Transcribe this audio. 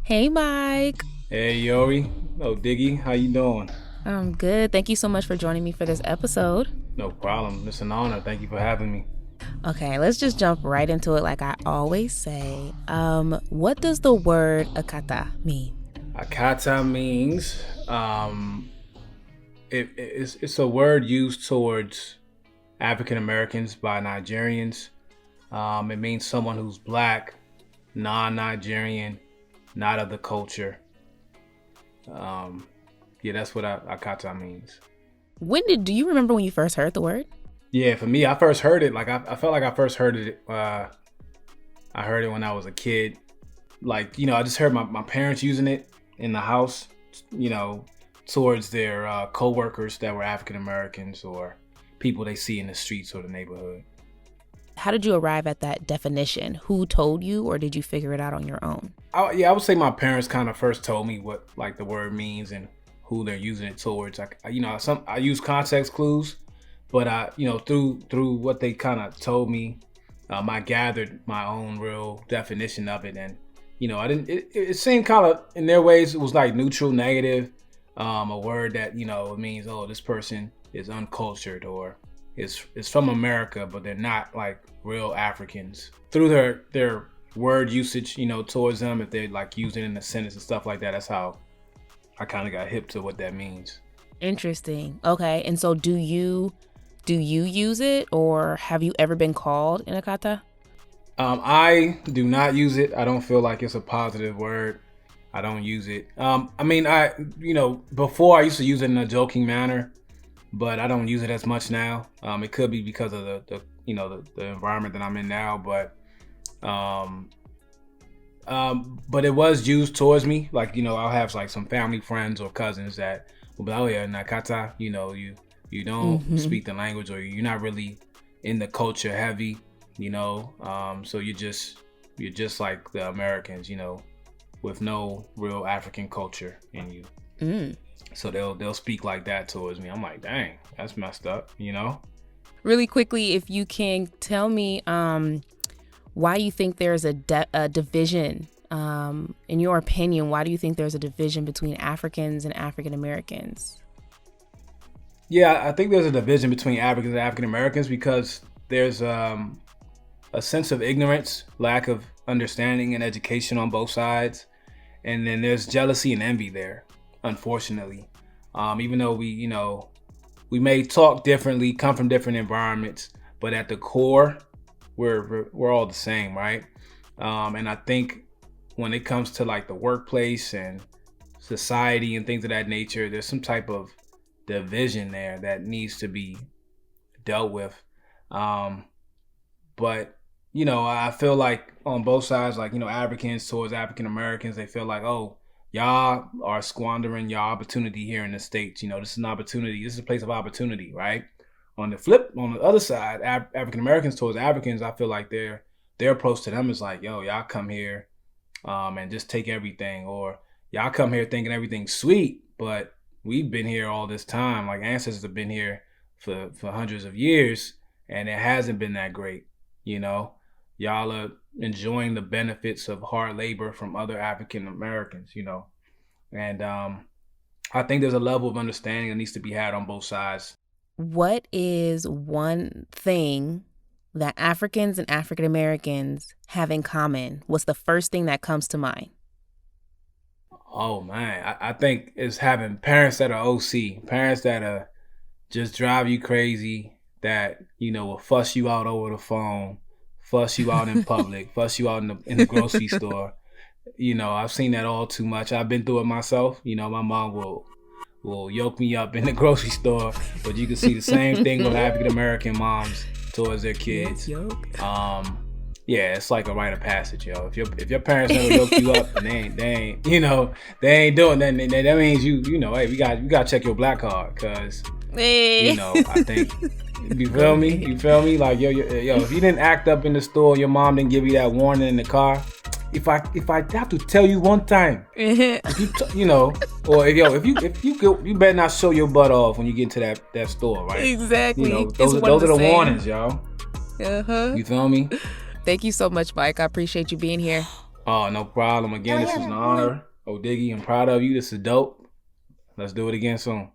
Hey, Mike. Hey Iyore, oh Diggy, how you doing? I'm good. Thank you so much for joining me for this episode. No problem. It's an honor. Thank you for having me. Okay, let's just jump right into it like I always say. What does the word Akata mean? Akata means it's a word used towards African Americans by Nigerians. It means someone who's black, non-Nigerian, not of the culture. Um, yeah, that's what Akata means. Do you remember when you first heard the word? Yeah, for me, I first heard it. Like I felt like I first heard it. I heard it when I was a kid. Like, I just heard my parents using it in the house, you know, towards their co-workers that were African Americans or people they see in the streets or the neighborhood. How did you arrive at that definition? Who told you, or did you figure it out on your own? I would say my parents kind of first told me what like the word means and who they're using it towards. I use context clues, but through what they kind of told me, I gathered my own real definition of it, and I didn't. It seemed kind of in their ways it was like neutral, negative, a word that it means, oh, this person is uncultured or is from America, but they're not like real Africans. Through their word usage, towards them, if they like use it in a sentence and stuff like that, that's how I kind of got hip to what that means. Interesting. Okay, and so do you use it, or have you ever been called an Akata? I do not use it. I don't feel like it's a positive word. I don't use it. Before I used to use it in a joking manner, but I don't use it as much now. It could be because of the environment that I'm in now, but it was used towards me. Like, I'll have like some family friends or cousins that will be like, oh yeah, Nakata, you don't speak the language, or you're not really in the culture heavy, so you're just like the Americans, with no real African culture in you. Mm. So they'll speak like that towards me. I'm like, dang, that's messed up. Really quickly, if you can tell me why you think there's a division. In your opinion, why do you think there's a division between Africans and African Americans? Yeah, I think there's a division between Africans and African Americans because there's a sense of ignorance, lack of understanding and education on both sides. And then there's jealousy and envy there, unfortunately. Even though we may talk differently, come from different environments, but at the core, we're all the same, right? And I think when it comes to like the workplace and society and things of that nature, there's some type of division there that needs to be dealt with. But I feel like on both sides, like Africans towards African Americans, they feel like, oh, y'all are squandering your opportunity here in the States. This is an opportunity. This is a place of opportunity, right? On the other side, African Americans towards Africans, I feel like their approach to them is like, yo, y'all come here, and just take everything, or y'all come here thinking everything's sweet, but we've been here all this time. Like ancestors have been here for hundreds of years, and it hasn't been that great. Y'all are enjoying the benefits of hard labor from other African Americans. And I think there's a level of understanding that needs to be had on both sides. What is one thing that Africans and African Americans have in common? What's the first thing that comes to mind? Oh man, I think it's having parents that are OC, parents that are just drive you crazy, that will fuss you out over the phone, fuss you out in public, fuss you out in the grocery store. I've seen that all too much. I've been through it myself. My mom will yoke me up in the grocery store, but you can see the same thing with African American moms towards their kids. Yeah, it's like a rite of passage, yo. If your parents never yoke you up and they ain't doing that, that means hey, we got to check your black card, cause I think you feel me, like yo, if you didn't act up in the store, your mom didn't give you that warning in the car. If I have to tell you one time, if you go, you better not show your butt off when you get into that store, right? Exactly. Those are the warnings, y'all. Uh-huh. You feel me? Thank you so much, Mike. I appreciate you being here. Oh, no problem. Again, this was an honor. Oh, Diggy, I'm proud of you. This is dope. Let's do it again soon.